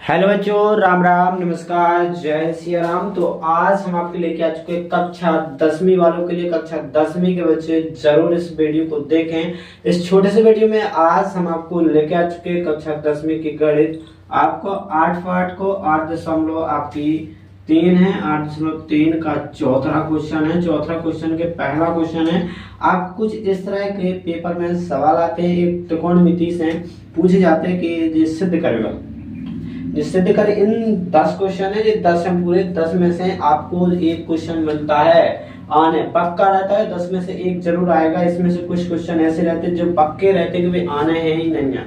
Hello बच्चों, राम राम, नमस्कार, जय सिया राम। तो आज हम आपके लेके आ चुके हैं कक्षा 10वीं वालों के लिए। कक्षा 10वीं के बच्चे जरूर इस वीडियो को देखें। इस छोटे से वीडियो में आज हम आपको लेके आ चुके हैं कक्षा 10वीं की गणित। आपको 8 पार्ट को 8 दशमलव आपकी 3 है, 8.3 का चौथा क्वेश्चन है। चौथा क्वेश्चन के पहला क्वेश्चन है। आप कुछ इस तरह के पेपर में सवाल आते हैं, एक त्रिकोणमिति से पूछे जाते हैं कि सिद्ध करेगा। सिद्ध कर इन 10 क्वेश्चन है, 10 हम पूरे 10 में से आपको एक क्वेश्चन मिलता है, आने पक्का रहता है। 10 में से एक जरूर आएगा। इसमें से कुछ क्वेश्चन ऐसे रहते हैं जो पक्के रहते हैं कि भाई आने हैं ही नहीं है।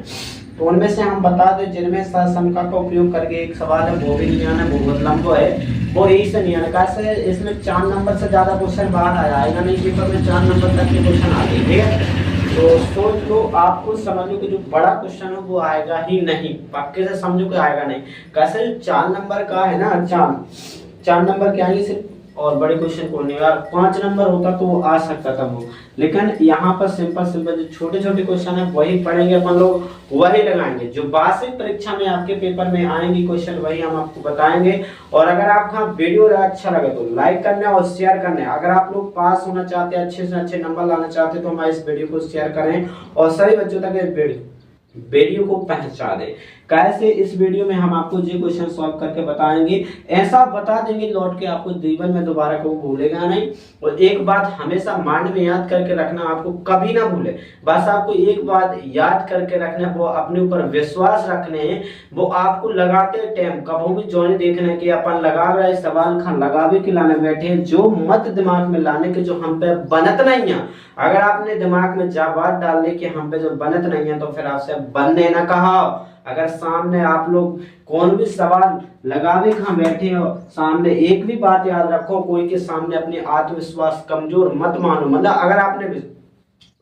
तो उनमें से हम बता दें जिनमें सहसंख्या का उपयोग करके एक सवाल है, वो भी नहीं आना, बहुत लंबा है, वो यही से नहीं आना। कैसे इसमें 4 नंबर से ज्यादा क्वेश्चन बाहर आएगा नहीं, पेपर में 4 नंबर तक के क्वेश्चन आते हैं, ठीक है। तो सोच लो, आप खुद समझ लो कि जो बड़ा क्वेश्चन है वो आएगा ही नहीं, पक्के से समझो कि आएगा नहीं। कैसे 4 नंबर का है ना, 4 नंबर के आएंगे सिर्फ, और बड़े क्वेश्चन को नहीं। यार 5 नंबर होता तो आ सकता था वो, लेकिन यहाँ पर सिंपल जो छोटे छोटे क्वेश्चन है वही पढ़ेंगे अपन लोग, वही लगाएंगे। जो वार्षिक परीक्षा में आपके पेपर में आएंगे क्वेश्चन वही हम आपको बताएंगे। और अगर आपका वीडियो अच्छा लगे तो लाइक करना और शेयर करना। अगर आप लोग पास होना चाहते हैं, अच्छे से अच्छे नंबर लाना चाहते हैं, तो हमारे इस वीडियो को शेयर करें और सभी बच्चों तक वीडियो को पहुंचा दे। कैसे इस वीडियो में हम आपको जो क्वेश्चन सॉल्व करके बताएंगे, ऐसा बता देंगे लौट के आपको जीवन में दोबारा को भूलेगा नहीं। और एक बात हमेशा माइंड में याद करके रखना, आपको कभी ना भूले। बस आपको एक बात याद करके रखना, वो अपने ऊपर विश्वास रखने हैं। वो आपको लगाते टाइम कभी भी जो नहीं देखना कि अपन लगा रहे सवाल खान लगावे के लाने बैठे हैं, जो मत दिमाग में लाने के जो हम पे बनत नहीं है। अगर आपने दिमाग में बात डाल ली कि हम पे जो बनत नहीं है, तो फिर आपसे बनने ना कहा। अगर सामने आप लोग कौन भी सवाल लगावे कहाँ बैठे हो, सामने एक भी बात याद रखो, कोई के सामने अपने आत्मविश्वास कमजोर मत मानो। मतलब अगर आपने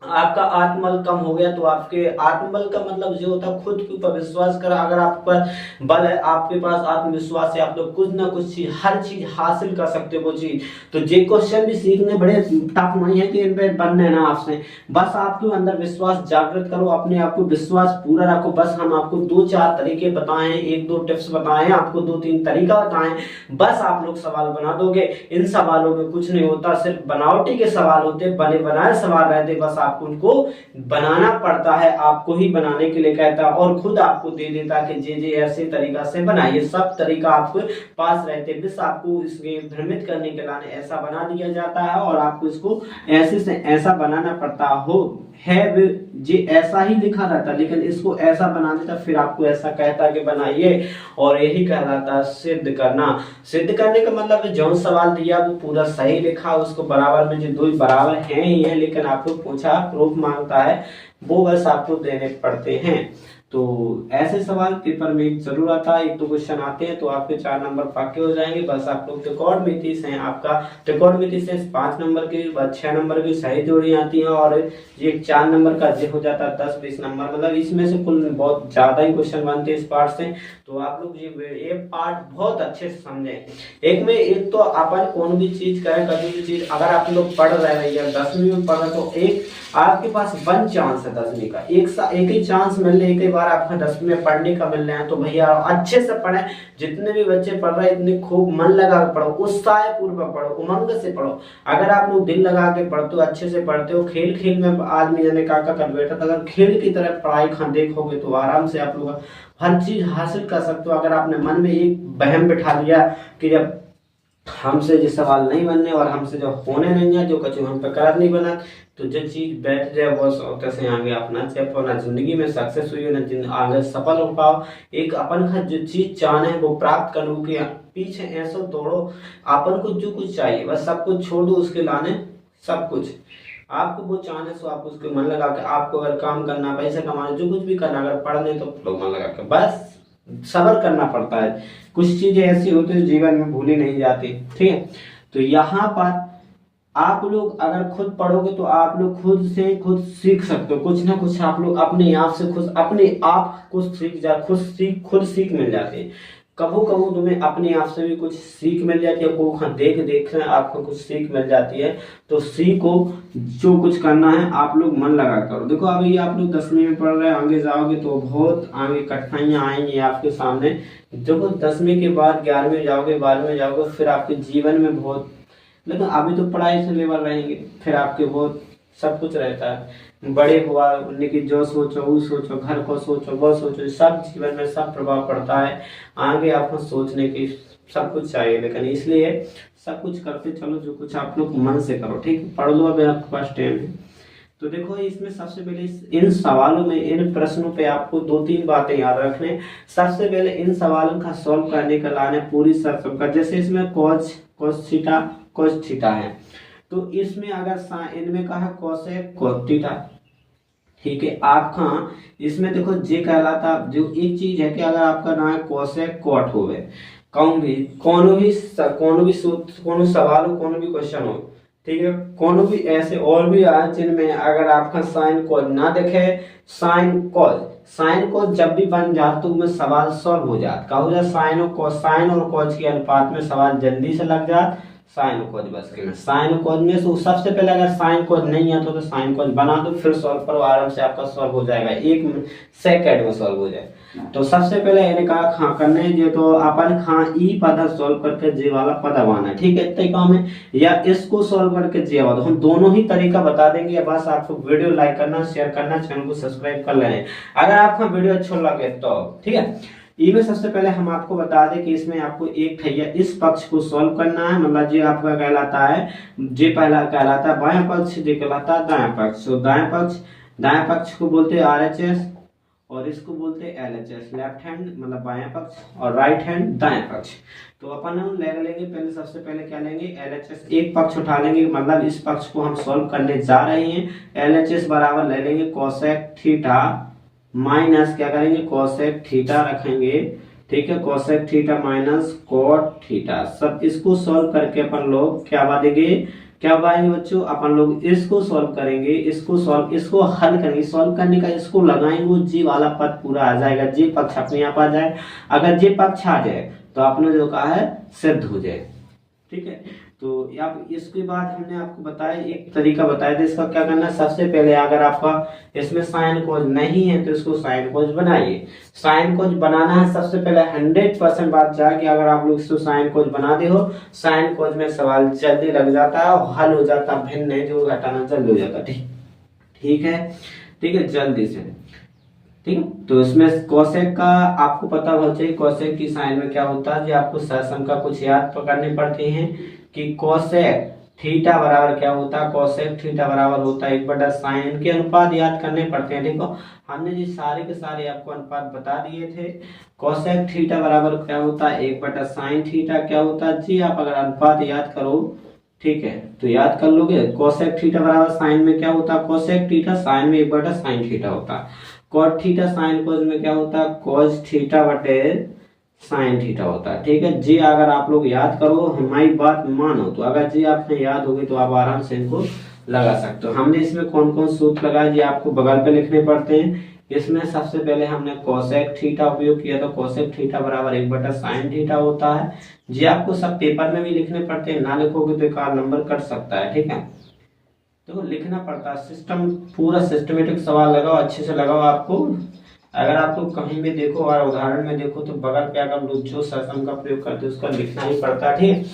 आपका आत्मबल कम हो गया तो आपके आत्मबल का मतलब जो होता है खुद के ऊपर विश्वास करा। अगर आप पर बल है, आपके पास आत्मविश्वास है, आप लोग कुछ ना कुछ चीज, हर चीज हासिल कर सकते हो वो चीज। तो ये क्वेश्चन भी सीखने बड़े टफ नहीं है कि इन पे बनने ना आपसे। बस आपके अंदर विश्वास जागृत करो, अपने आप को विश्वास पूरा रखो। बस हम आपको 2-4 तरीके बताए, 1-2 टिप्स बताए, आपको 2-3 तरीका बताए, बस आप लोग सवाल बना दोगे। इन सवालों में कुछ नहीं होता, सिर्फ बनावटी के सवाल होते, बने बनाए सवाल रहते। बस आपको उनको बनाना पड़ता है, आपको ही बनाने के लिए कहता है और खुद आपको दे देता कि जे ऐसे तरीका से बनाइए। सब तरीका आपके पास रहते, बस आपको इसके भ्रमित करने के लिए ऐसा बना दिया जाता है और आपको इसको ऐसे से ऐसा बनाना पड़ता हो है। जी ऐसा ही लिखा रहता, लेकिन इसको ऐसा बना देता, फिर आपको ऐसा कहता कि बनाइए, और यही कहलाता है सिद्ध करना। सिद्ध करने का मतलब जो सवाल दिया वो पूरा सही लिखा, उसको बराबर में जो 2 बराबर हैं ही है, लेकिन आपको पूछा प्रूफ मांगता है, वो बस आपको देने पड़ते हैं। तो ऐसे सवाल पेपर में जरूर आता है। 1-2 क्वेश्चन आते हैं तो आपके 4 नंबर पक्के हो जाएंगे। बस आप लोग त्रिकोणमिति से, आपका त्रिकोणमिति से 5 नंबर के बाद 6 नंबर की सही जोड़ी आती है, और ये 4 नंबर का जो हो जाता है 10-20 नंबर। मतलब इसमें से कुल बहुत ज्यादा ही क्वेश्चन बनते हैं इस पार्ट से। तो आप लोग ये पार्ट बहुत अच्छे से समझें। एक तो अपन कौन भी चीज करें, कभी भी चीज अगर आप लोग पढ़ रहे हैं या 10वीं में पढ़ रहे, तो एक आपके पास 1 चांस है 10वीं का, एक ही चांस मिल रहा है, एक ही बार आपका 10वीं में पढ़ने का मिल रहा है। तो भैया अच्छे से पढ़ें, जितने भी बच्चे पढ़ रहे हैं इतने खूब मन लगा कर पढ़ो, उत्साह पूर्वक पढ़ो, उमंग से पढ़ो। अगर आप लोग दिल लगा के पढ़ते हो, अच्छे से पढ़ते हो, खेल खेल में आदमी जाने का कर बैठा था, अगर खेल की तरह पढ़ाई खान देखोगे तो आराम से आप लोग हर चीज हासिल कर सकते हो। अगर आपने मन में एक वहम बिठा लिया कि जब हमसे जो सवाल नहीं बनने और हमसे जो होने नहीं है, जो कचू हम पे करार नहीं बना, तो जो चीज बैठ जाए वो से आगे अपना चेप होना, जिंदगी में सक्सेस हुई ना, आगे सफल हो पाओ। एक अपन का जो चीज चाहना है वो प्राप्त करो के पीछे ऐसा दौड़ो। अपन को जो कुछ चाहिए बस सब कुछ छोड़ दो, उसके लाने सब कुछ आपको वो चाहने सो आप उसके मन लगा के, आपको अगर काम करना, पैसे कमाना, जो कुछ भी करना, अगर पढ़ने तो लोग मन लगा के, बस सब्र करना पड़ता है। कुछ चीजें ऐसी होती है जीवन में भूली नहीं जाती, ठीक है। तो यहाँ पर आप लोग अगर खुद पढ़ोगे तो आप लोग खुद से खुद सीख सकते हो, कुछ ना कुछ आप लोग अपने आप से खुद अपने आप कुछ सीख मिल जाते हैं। कबू कबू तुम्हें अपने आप से भी कुछ सीख मिल जाती है, को देख देख कर आपको कुछ सीख मिल जाती है। तो सीखो, जो कुछ करना है आप लोग मन लगा करो। देखो अभी आप लोग 10वीं में पढ़ रहे हैं, आगे जाओगे तो बहुत आगे कठिनाइयां आएंगी आपके सामने। देखो 10वीं के बाद 11वीं में जाओगे, 12वीं में जाओगे, फिर आपके जीवन में बहुत, लेकिन अभी तो पढ़ाई से लेवल रहेंगे, फिर आपके बहुत सब कुछ रहता है। बड़े हुआ लेकिन जो सोचो वो सोचो, घर को सोचो वो सोचो, सब जीवन में सब प्रभाव पड़ता है। आगे आपको सोचने की सब कुछ चाहिए, लेकिन इसलिए सब कुछ करते चलो, जो कुछ आप लोग मन से करो, ठीक है। पढ़ लो, अभी आपके पास टाइम है। तो देखो इसमें सबसे पहले इन सवालों में, इन प्रश्नों पे आपको 2-3 बातें याद रखने। सबसे पहले इन सवालों का सॉल्व करने का लाना पूरी सरसम का, जैसे इसमें cos थीटा है, तो इसमें अगर इनमें कहा कोसेक cos थीटा, ठीक है। आपका इसमें देखो जे कहलाता, जो एक चीज है कि अगर आपका ना है कोसेक कॉट हो गए, कौन भी कोनो भी सवाल हो, कोनो भी क्वेश्चन हो, ठीक है, कोनो भी ऐसे और भी आए जिनमें अगर आपका साइन कॉज ना देखे, साइन कॉज जब भी बन जाता तो में सवाल सॉल्व हो जाता। क्या हो जाता? साइन और कॉज के अनुपात में सवाल जल्दी से लग जाता। साइन कोज बस के में, साइन कोज में तो सबसे पहले अगर साइन कोज नहीं आता तो साइन कोज बना दो, फिर सॉल्व करो, आराम से आपका सॉल्व हो जाएगा, 1 सेकंड में सॉल्व हो जाए। तो सबसे पहले इन्हें कहा खा करने जो, तो अपन खा ई पद सॉल्व करके जे वाला पद आना, ठीक है, इतने काम है। या इसको सॉल्व करके जे वाला, हम दोनों ही तरीका बता देंगे। बस आपको वीडियो लाइक करना, शेयर करना, चैनल को सब्सक्राइब कर लेना अगर आपका वीडियो अच्छा लगे तो, ठीक है। इसमें सबसे पहले हम आपको बता दें कि इसमें आपको एक ठैया इस पक्ष को सॉल्व करना है, मतलब ये आपका कहलाता है, जे पहला कहलाता है बायां पक्ष, जे कहलाता है दायां पक्ष। तो दायां पक्ष को बोलते हैं RHS और इसको बोलते हैं LHS, लेफ्ट हैंड मतलब बायां पक्ष और राइट हैंड दायां पक्ष। तो अपन हम ले लेंगे पहले, सबसे पहले क्या लेंगे, LHS एक पक्ष उठा लेंगे, मतलब इस पक्ष को हम सॉल्व करने जा रहे हैं। LHS बराबर ले लेंगे कोसेक थीटा माइनस क्या करेंगे, कोसेक थीटा रखेंगे, ठीक है, cosec theta minus cot theta. सब इसको सॉल्व करके अपन लोग क्या पाएंगे बच्चों, अपन लोग इसको सॉल्व करेंगे, इसको हल करेंगे, सॉल्व करने का इसको लगाएंगे, जी वाला पद पूरा आ जाएगा, जी पक्ष अपने आप आ जाए। अगर जी पक्ष आ जाए तो आपने जो कहा है सिद्ध हो जाए, ठीक है। तो अब इसके बाद हमने आपको बताया, एक तरीका बताया था इसका क्या करना है। सबसे पहले अगर आपका इसमें साइन कोज नहीं है तो इसको साइन कोज बनाइए। साइन कोज बनाना है सबसे पहले 100% बात जाए कि अगर आप लोग इसको साइन कोज बना दे हो, साइन कोज में सवाल जल्दी लग जाता है और हल हो जाता है, भिन्न है जो घटाना जल्दी हो जाता है, ठीक है, जल्दी से, ठीक है। तो इसमें कोसेक का आपको पता होना चाहिए, कोसेक की साइन में क्या होता है, जो आपको सहसम का कुछ याद पकड़ने पड़ते हैं कि कोसेक थीटा बराबर क्या होता है, कोसेक थीटा बराबर होता है 1/sin, इनके अनुपात याद करने पड़ते हैं। देखो हमने जी सारे के सारे आपको अनुपात बता दिए थे। कोसेक थीटा बराबर क्या होता है 1/sin थीटा, क्या होता है जी, आप अगर अनुपात याद करो, ठीक है, तो याद कर लोगे। कोसेक थीटा बराबर साइन में क्या होता है, कोसेक थीटा, साइन में 1/sin थीटा होता है। कॉट थीटा साइन कोस में क्या होता है, कोस थीटा बटे साइन थीटा होता है, ठीक है जी। अगर आप लोग याद करो, हमारी बात मानो, तो अगर जी आपने याद होगी तो आप आराम से इनको लगा सकते हो। हमने इसमें कौन कौन सूत्र लगाए जी आपको बगल पे लिखने पड़ते हैं। इसमें सबसे पहले हमने कोसेक थीटा उपयोग किया, तो कोसेक थीटा बराबर 1/sin थीटा होता है जी। आपको सब पेपर में भी लिखने पड़ते हैं, ना लिखोगे तो एक आध नंबर कट सकता है, ठीक है। तो लिखना पड़ता है, सिस्टम पूरा सिस्टमेटिक सवाल लगाओ, अच्छे से लगाओ। आपको अगर आप लोग कहीं भी देखो और उदाहरण में देखो तो बगल पे अगर लोग जो सहसम का प्रयोग करते हैं उसका लिखना ही पड़ता है, ठीक।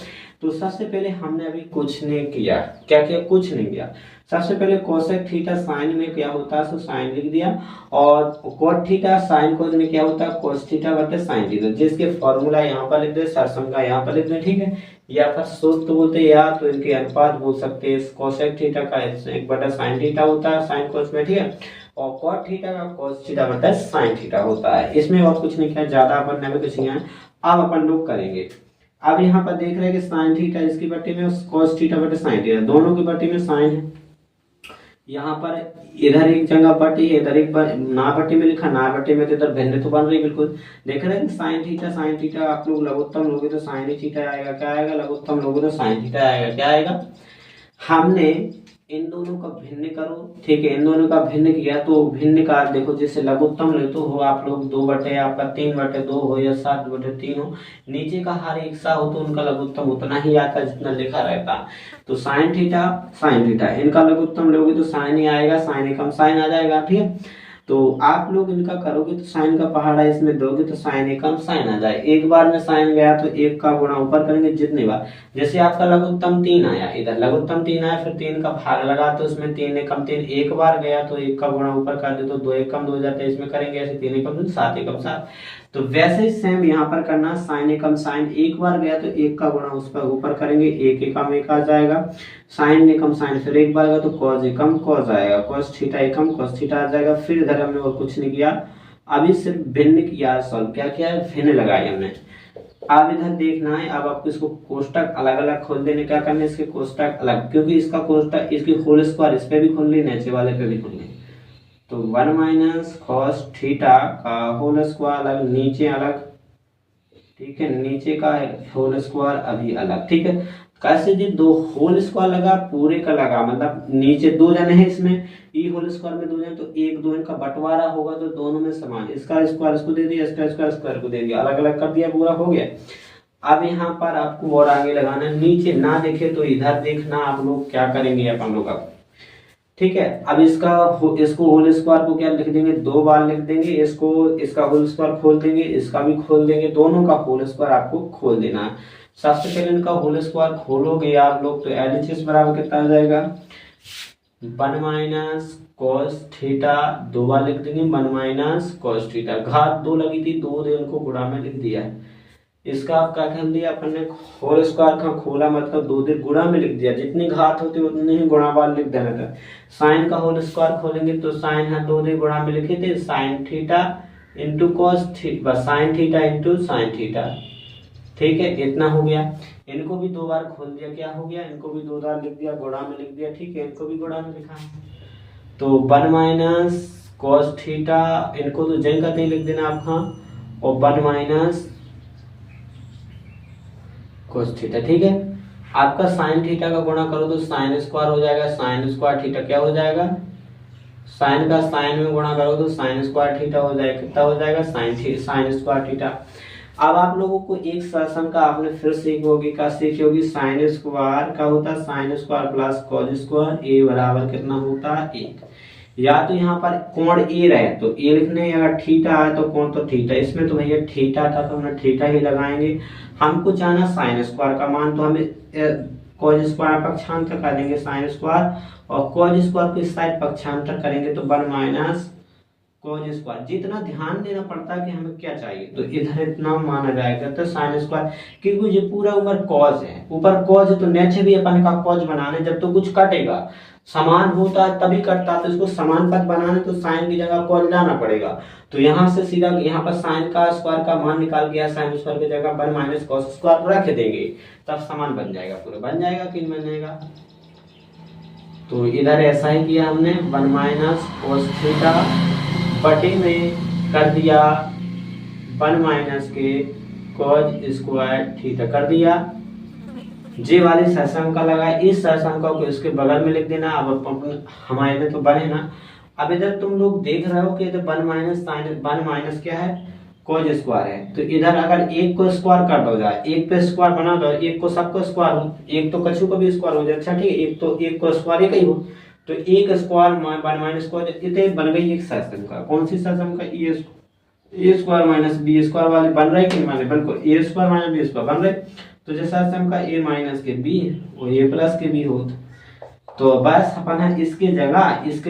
तो सबसे पहले हमने अभी कुछ नहीं किया, क्या किया, कुछ नहीं किया। सबसे पहले कोसेक थीटा साइन में क्या होता है, तो साइन लिख दिया, और कोट थीटा साइन कोस में क्या होता है, कोस थीटा बटे साइन थीटा, जिसके फॉर्मूला यहाँ पर लिख दे, सरसम का यहाँ पर लिख दे, ठीक है। या फिर सूत्र बोलते हैं, या तो इनके अनुपात बोल सकते हैं। कोसेक थीटा का 1/sin थीटा होता है साइन कोस में, ठीक है, और कोट थीटा का कोस थीटा बटे साइन थीटा होता है। इसमें और कुछ नहीं किया, ज्यादा अपन ने भी कुछ नहीं है। अब अपन लोग करेंगे, अब यहाँ पर देख रहे हैं कि साइन थीटा इसकी बट्टी में, कोस थीटा बटे साइन थीटा, दोनों की बट्टी में साइन है। यहाँ पर इधर एक जगह बट्टी है, इधर एक ना बट्टी में लिखा, ना बट्टी में तो इधर भिन्न तो बन रही बिल्कुल। देख रहे हैं साइन थीटा आप लोग लघुत्तम लोगे तो साइन ही थीटा आएगा, क्या आएगा, लघुत्तम लोगे तो साइन थीटा आएगा, क्या आएगा। हमने इन दोनों का भिन्न करो। ठीक है, इन दोनों का भिन्न किया तो भिन्न का देखो, जैसे लघुत्तम ले तो हो आप लोग 2 बटे आपका 3/2 हो या 7/3 हो, नीचे का हर एक सा हो तो उनका लघुत्तम उतना ही आता जितना लिखा रहता। तो साइन थीटा इनका लघुत्तम लोगे तो साइन ही आएगा, साइन एकम साइन आ जाएगा। ठीक है, तो आप लोग इनका करोगे तो साइन का पहाड़ा इसमें दोगे तो साइन एकम साइन आ जाए। एक बार में साइन गया तो एक का गुणा ऊपर करेंगे जितनी बार, जैसे आपका लघुत्तम 3 आया, इधर लघुत्तम 3 आया, फिर 3 का भाग लगा तो उसमें 3 एकम 3, एक बार गया तो एक का गुणा ऊपर कर दे तो 2 एकम 2 हो जाता है, इसमें करेंगे ऐसे 3 एकम 2 7 एकम 7। तो वैसे ही सेम यहाँ पर करना, साइन एकम साइन एक बार गया तो एक का गुणा उस पर ऊपर करेंगे, एक एकम एक आ जाएगा, साइन एकम साइन फिर एक बार गया तो कॉस एकम कॉस आएगा, कॉस थीटा एकम कॉस थीटा आ जाएगा। फिर इधर हमने और कुछ नहीं किया, अभी सिर्फ भिन्न किया, सॉल्व क्या किया है, भिन्न लगाए हमने। अब इधर देखना है, अब आपको इसको कोष्टक अलग अलग खोल देने, क्या करना है, इसके कोष्टक अलग, क्योंकि इसका कोष्टक इसकी होल स्क्वायर इस पे भी खोल ली, नीचे वाले पे भी खोल ली। तो 1 माइनस कॉस थीटा का होल स्क्वायर अलग, नीचे अलग। ठीक है, नीचे का होल स्क्वायर अभी अलग। ठीक है, कैसे जी, 2 होल स्क्वायर लगा पूरे का लगा, मतलब नीचे 2 जने हैं इसमें, ई होल स्क्वायर में 2 जने, तो 1 2 इनका बंटवारा होगा तो दोनों में समान, इसका स्क्वायर इसको दे दिया, इसका स्क्वायर स्क्वायर को दे दिया, अलग अलग कर दिया, पूरा हो गया। अब यहाँ पर आपको और आगे लगाना, नीचे ना देखे तो इधर देखना आप लोग क्या करेंगे अपन लोग अब। ठीक है, अब इसको होल स्क्वायर को क्या लिख देंगे, 2 बार लिख देंगे, इसका होल स्क्वायर खोल देंगे, इसका भी खोल देंगे, दोनों का होल स्क्वायर आपको खोल देना है। सबसे पहले इनका होल स्क्वायर खोलोगे आप लोग तो LHS बराबर कितना आ जाएगा, 1 माइनस कॉस थीटा, 2 बार लिख देंगे 1 माइनस कॉस थीटा, घात 2 लगी थी 2 दे उनको गुणा में लिख दिया है। इसका आप क्या कर दिया अपन ने, होल स्क्वायर का खोला मतलब 2 दे गुणा में लिख दिया, जितनी घात होती है उतनी ही गुणा बार लिख देना था। साइन का होल स्क्वायर खोलेंगे तो साइन है 2 दे गुणा में लिखे थे, sine theta into cos theta, sine theta into sine theta. ठीक है, इतना हो गया। इनको भी 2 बार खोल दिया, क्या हो गया, इनको भी 2 बार लिख दिया, गुणा में लिख दिया। ठीक है, इनको भी गुणा में लिखा है, तो 1 माइनस कॉस थीटा, इनको तो जय का नहीं लिख देना आपका, और 1 माइनस कॉस थीटा। ठीक है, आपका साइन थीटा का गुणा करो तो साइन स्क्वायर हो जाएगा, साइन स्क्वायर थीटा क्या हो जाएगा, साइन का साइन में गुणा करो तो साइन स्क्वायर थीटा हो जाएगा, कितना हो जाएगा, साइन स्क्वायर थीटा। अब आप लोगों को एक शासन का आपने फिर सीखोगे, क्या सीखी होगी, साइन स्क्वायर का होता है sine square plus cos square, ए बराबर कितना होता है 1। या तो यहाँ पर कोण ए रहे तो ए लिखने, अगर थीटा है तो कोण तो थीटा, इसमें तो भैया थीटा था तो हम थीटा ही लगाएंगे। हमको चाहना साइन स्क्वायर का मान, तो हमें कॉस स्क्वायर पक्षांतर कर देंगे साइन स्क्वायर, और कॉस स्क्वायर को इस साइड पक्षांतर करेंगे तो 1 माइनस कॉस स्क्वायर। जितना ध्यान देना पड़ता है कि हमें क्या चाहिए, तो इधर इतना माना जाएगा तो साइन स्क्वायर, क्योंकि ये पूरा ऊपर कॉस है, ऊपर कॉस है तो नीचे भी अपन का कॉस बनाने, जब तो कुछ कटेगा समान होता है तभी कटता है, तो इसको समान पद बनाने तो साइन की जगह कॉस लाना पड़ेगा। तो यहाँ से सीधा यहाँ पर साइन का स्क्वायर का मान निकाल गया, साइन स्क्वायर की जगह 1 माइनस कॉस स्क्वायर रख देंगे, तब समान बन जाएगा, पूरा बन जाएगा कि नहीं बन जाएगा। तो इधर ऐसा ही किया हमने, 1 माइनस कॉस थीटा बटे में कर दिया 1 minus k cos square theta कर दिया। जे वाले सहसंक का लगा, इस सहसंक को इसके बगल में लिख देना। अब हमारे में तो बने ना, अब इधर तुम लोग देख रहे हो कि इधर 1 माइनस साइन 1 माइनस क्या है, कॉस स्क्वायर है, तो इधर अगर एक को स्क्वायर कर दो जाए, एक पे स्क्वायर बना दो, एक को सबको स्क्वायर हो, एक तो कछु को भी स्क्वायर हो जाए, अच्छा ठीक है, एक तो एक को स्क्वायर एक ही हो, तो एक स्क्वायर 1 माइनस को इतने बन गई एक सहसंक का, कौन सी सहसंक का, ए स्क्वायर माइनस बी स्क्वायर वाले बन रहे कि नहीं बन रहे, बिल्कुल ए स्क्वायर माइनस बी स्क्वायर बन रहे। तो जैसा का ए माइनस के बी और ए प्लस के बी हो, तो बस अपन है इसके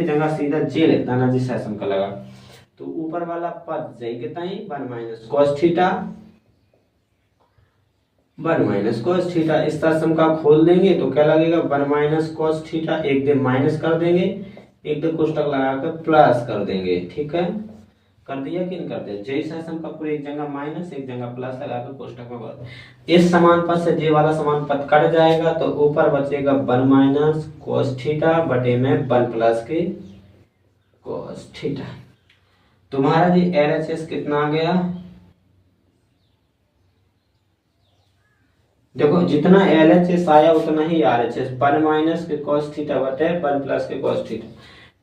जगह सीधा जे लिख देना जिस सहसंक का लगा, तो ऊपर वाला पद जे कितना है 1 minus cos theta, 1 minus cos theta, इस सहसंक का खोल देंगे तो क्या लगेगा 1 माइनस कॉस थीटा, एक दे माइनस कर देंगे, एक दे कोष्टक लगाकर प्लस कर देंगे। ठीक है, कर दिया कि नहीं कर दिया, जे सहसंक का पूरे एक जगह माइनस एक जगह प्लस लगाकर कोष्टक में भर, इस समान पद से जे वाला समान पद कट जाएगा तो ऊपर बचेगा 1 माइनस कॉस थीटा बटे में 1 प्लस के कॉस थीटा। तुम्हारा जी LHS कितना आ गया, देखो जितना एल एच एस आया उतना ही R H S, one minus k cos theta बटे one plus k cos theta.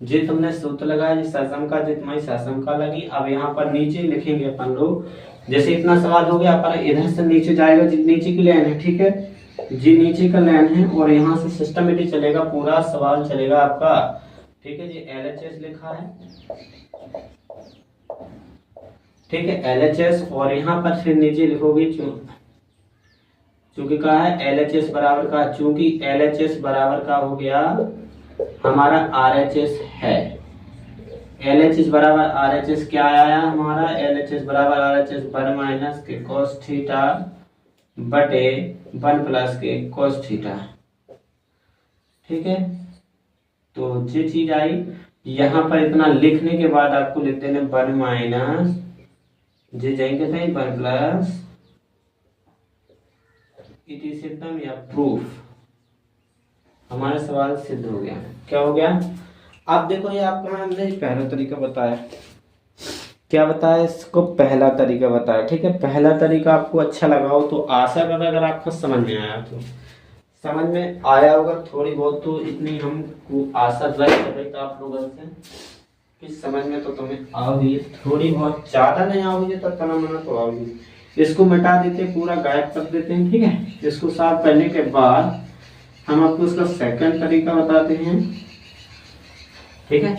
जी तुमने सूत्र लगाया जी ससम का, जितना ही ससम का लगी। अब यहाँ पर नीचे लिखेंगे अपन लोग, जैसे इतना सवाल हो गया अपन इधर से नीचे जाएगा, नीचे की लाइन है, ठीक है जी, नीचे का लाइन है और यहाँ से सिस्टमेटिक चलेगा, पूरा सवाल चलेगा आपका, ठीक है जी। एल एच एस लिखा है, ठीक है एल एच एस, और यहाँ पर फिर नीचे लिखोगे चूंकि कहा है एल एच एस बराबर का, चूंकि एल एच एस बराबर का हो गया हमारा आर एच एस है। एल एच एस बराबर आर एच एस क्या आया हमारा, एल एच एस बराबर are H S one minus k cos theta बटे one plus k cos theta, ठीक है। तो ये चीज आई, यहाँ पर इतना लिखने के बाद आपको लिख देना वन माइनस जे जाएंगे थे वन प्लस, इट इज सिद्धांत या प्रूफ, हमारा सवाल सिद्ध हो गया। क्या हो गया, अब देखो ये आपको हमने पहला तरीका बताया, क्या बताया इसको, पहला तरीका बताया, ठीक है। पहला तरीका आपको अच्छा लगा हो तो आशा कर अगर आपको समझ में आया तो, समझ में आया होगा थोड़ी बहुत तो इतनी हमको आशा व्यक्त कर रही तो आप लोगों से कि समझ में तो तुम्हें आओगी, थोड़ी बहुत ज्यादा नहीं आओगी तो तना मना तो आओगी। इसको मिटा देते, पूरा गायब कर देते हैं, ठीक है। इसको साफ करने के बाद हम आपको इसका सेकंड तरीका बताते हैं, ठीक है।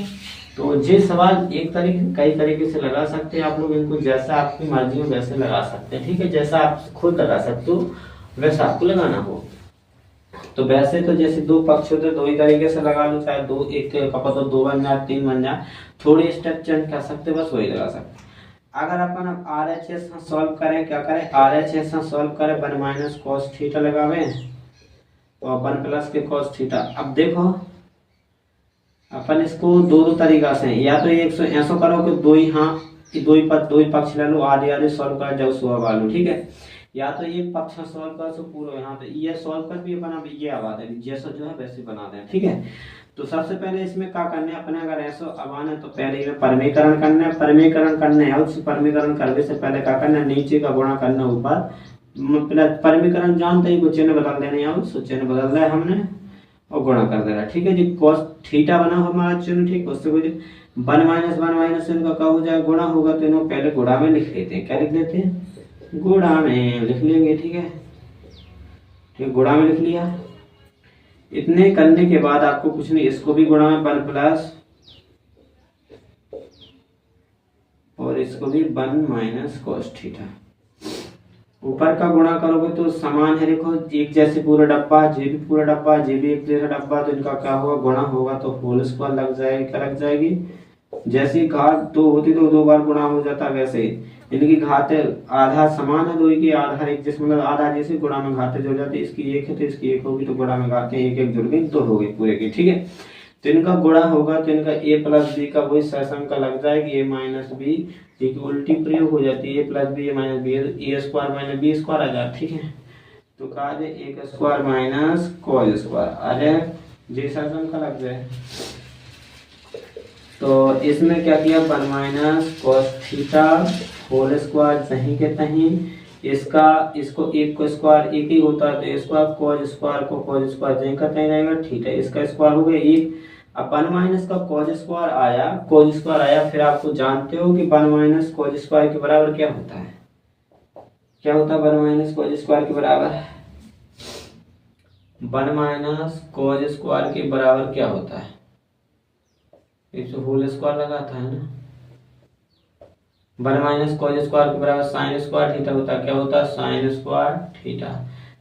तो ये सवाल एक तरीके कई तरीके से लगा सकते हैं आप लोग, इनको जैसा आपकी मर्जी हो वैसे लगा सकते हैं, ठीक है। जैसा आप खुद लगा सकते हो वैसा आपको लगाना हो। तो वैसे तो जैसे दो पक्ष होते दो ही तरीके से लगा लो, चाहे दो एक कपा तो दो बन जाए तीन बन जाए, थोड़ी स्टेप चेंज कर सकते बस वही लगा सकते। अगर अपन अब आर एच एस सॉल्व करें, क्या करें, आर एच एस सॉल्व करें, वन माइनस कॉस थीटा लगावे और one plus k cos theta. अब देखो अपन इसको दो तरीका से, या तो एक ऐसा करो कि दो ही हाँ दो ही पक्ष ले लो, आधे आधे सॉल्व कर जाओ सुबह वालों, ठीक है। या तो ये पक्ष सॉल्व कर सो पूरा यहाँ पे ये सॉल्व कर भी अपन अब ये आवाज है जैसा जो है वैसे बना दें, ठीक है। तो सबसे पहले इसमें क्या करना है अपने, अगर ऐसा आवान है तो पहले इसमें परमीकरण करना है, परमीकरण करना है। उस परमीकरण करने से पहले क्या करना है, नीचे का गुणा करना ऊपर, परमीकरण जानते ही कुछ चिन्ह बदल देने, और चिन्ह बदल दिया हमने और गुणा कर देना, ठीक है जी। कॉस थीटा बना हमारा चिन्ह, ठीक, उससे कुछ वन माइनस इनका क्या हो जाएगा, गुणा होगा तो इनको पहले गुणा में लिख लेते हैं, क्या लिख लेते हैं, गुणा में लिख लेंगे, ठीक है, ठीक, गुणा में लिख लिया। इतने करने के बाद आपको कुछ नहीं, इसको भी गुणा में वन प्लस और इसको भी वन माइनस कॉस थीटा, ऊपर का गुणा करोगे तो समान है, देखो एक जैसे पूरा डब्बा, जे भी पूरा डब्बा, जे भी एक जैसा डब्बा, तो इनका क्या होगा, गुणा होगा तो होल स्क्वायर लग जाएगी, क्या लग जाएगी, जैसी घात दो होती तो दो बार गुणा हो जाता, वैसे इनकी घाते आधा समान है, दो की आधा एक जैसे मतलब आधा जैसे गुणा में घाते जो जाती, इसकी एक है तो इसकी एक होगी तो गुणा में घाते एक एक जुड़ गई दो हो गई पूरे की, ठीक है। तो इनका गुणा होगा तो इनका ए प्लस बी का वही सहसंख्य का लग जाएगी, ए माइनस बी, की उल्टी प्रयोग हो जाती है, ए प्लस बी ए माइनस बी, ए स्क्वायर माइनस बी स्क्वायर आ जाए, ठीक है। तो कहा जाए ए स्क्वायर माइनस कॉस स्क्वायर आ जाए, जे सहसंख्य का लग जाए। तो इसमें क्या किया, one minus cos theta whole square सही के तहीं, इसका इसको एक को स्क्वायर एक ही होता है तो स्क्वायर कॉस स्क्वायर को कॉस स्क्वायर सही का तहीं रहेगा, ठीक है। इसका स्क्वायर हो गया एक, अब वन माइनस का कॉस स्क्वायर आया, फिर आपको जानते हो कि वन माइनस कॉस स्क्वायर के बराबर क्या होता है, क्या होता है वन माइनस कॉस स्क्वायर के बराबर, वन माइनस कॉस स्क्वायर के बराबर क्या होता है, इसे होल स्क्वायर लगाता है ना, वन माइनस कॉस स्क्वायर के बराबर साइन स्क्वायर थीटा होता है, क्या होता है साइन स्क्वायर थीटा।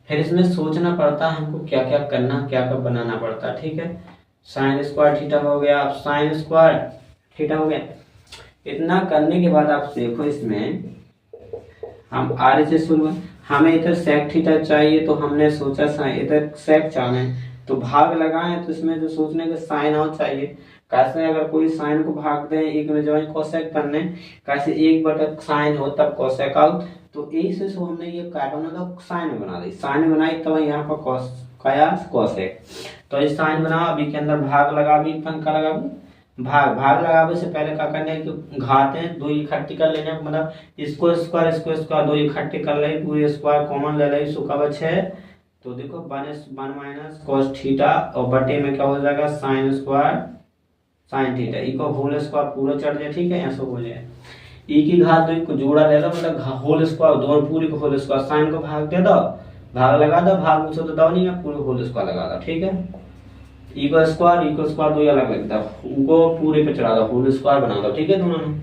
फिर इसमें सोचना पड़ता है हमको क्या क्या करना, क्या क्या बनाना पड़ता है, ठीक है। साइन स्क्वायर थीटा हो गया, अब साइन स्क्वायर थीटा हो गया। इतना करने के बाद आप देखो इसमें हम आर एच एस हमें इधर सेक थीटा चाहिए तो हमने सोचा इधर सेक चाहना तो भाग लगाएं, तो इसमें जो सोचने के साइन आउट चाहिए, कैसे अगर कोई साइन को भाग दें एक में जो कोसेक करने, कैसे एक बटा साइन हो तब कोसेक आउट, तो ए से हमने ये कार्बन का साइन बना दी, साइन बनाई तब यहाँ पर कॉस कयास कोसेक, तो इस साइन बना अभी के अंदर भाग लगा भी पंखा लगा भी, भाग भाग लगावे से पहले क्या करना है कि घात है दो इकट्ठी कर लेना, मतलब इसको स्क्वायर दो इकट्ठे कर ले, पूरे स्क्वायर कॉमन ले ले, इसको का बचे है तो देखो वन माइनस कॉस थीटा और बटे में क्या हो जाएगा साइन स्क्वायर साइन थीटा, इको होल स्क्वायर पूरा चढ़ जाए, ठीक है, ऐसा हो जाए। ई की घात दो को जोड़ा ले लो, मतलब होल स्क्वायर दोनों पूरी को होल स्क्वायर, साइन को भाग दे दो, भाग लगा दो, भाग मुझे तो दो नहीं है, पूरे होल स्क्वायर लगा दो, ठीक है। ई को स्क्वायर दो अलग लगता है, उनको पूरे पे चढ़ा दो, होल स्क्वायर बना दो, ठीक है दोनों में।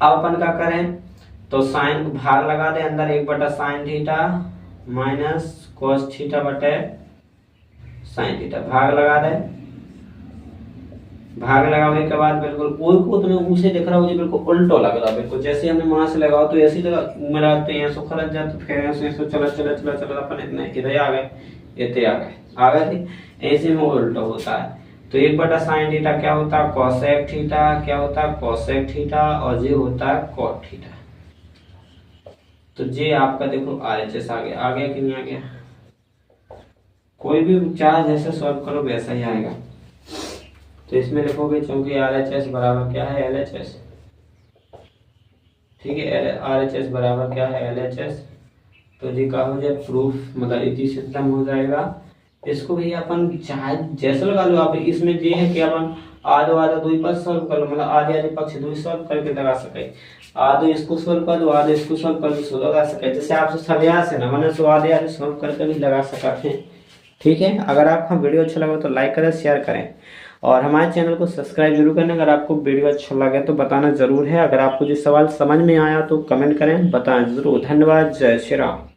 अब अपन क्या करें तो साइन को भाग लगा दे, अंदर 1/sin theta minus cos theta बटे sin थीटा, भाग लगा दे, भाग लगाने के बाद बिल्कुल कोई को तुम्हें उसे दिख रहा हो बिल्कुल उल्टो लग रहा है, बिल्कुल जैसे हमने वहां से लगाओ तो ऐसी जगह मिलाते हैं सो खरच जाते, फिर ऐसे चला अपन इतने इधर आ गए, इतने आ गए ऐसे में उल्टा होता है। तो 1/sin थीटा क्या होता है cosec थीटा, क्या होता है cosec थीटा, और ये होता है cot थीटा। तो ये आपका देखो RHS आ गया कि नहीं आ गया, कोई भी चार्ज जैसे सॉल्व करो वैसा ही आएगा। तो इसमें लिखोगे क्योंकि RHS बराबर क्या है LHS, ठीक है, RHS बराबर क्या है LHS, तो जी का हो जाए प्रूफ, मतलब इसी सिस्टम हो जाएगा। इसको भी अपन चाहे जैसे लगा लो आप, इसमें ये है कि अपन आधो दो ही पक्ष सॉल्व कर लो, मतलब आधे पक्ष दो ही सॉल्व करके लगा सके, आधो इसको सॉल्व कर दो आधो इसको सॉल्व कर दो लगा सके, जैसे आपसे सब्यास है ना, मैंने सो आधे सॉल्व करके भी लगा सकते हैं, ठीक है। अगर आपका वीडियो अच्छा लगा तो लाइक करें, शेयर करें और हमारे चैनल को सब्सक्राइब जरूर करें। अगर आपको वीडियो अच्छा लगे तो बताना जरूर है, अगर आपको जो सवाल समझ में आया तो कमेंट करें, बताएं जरूर। धन्यवाद, जय श्री राम।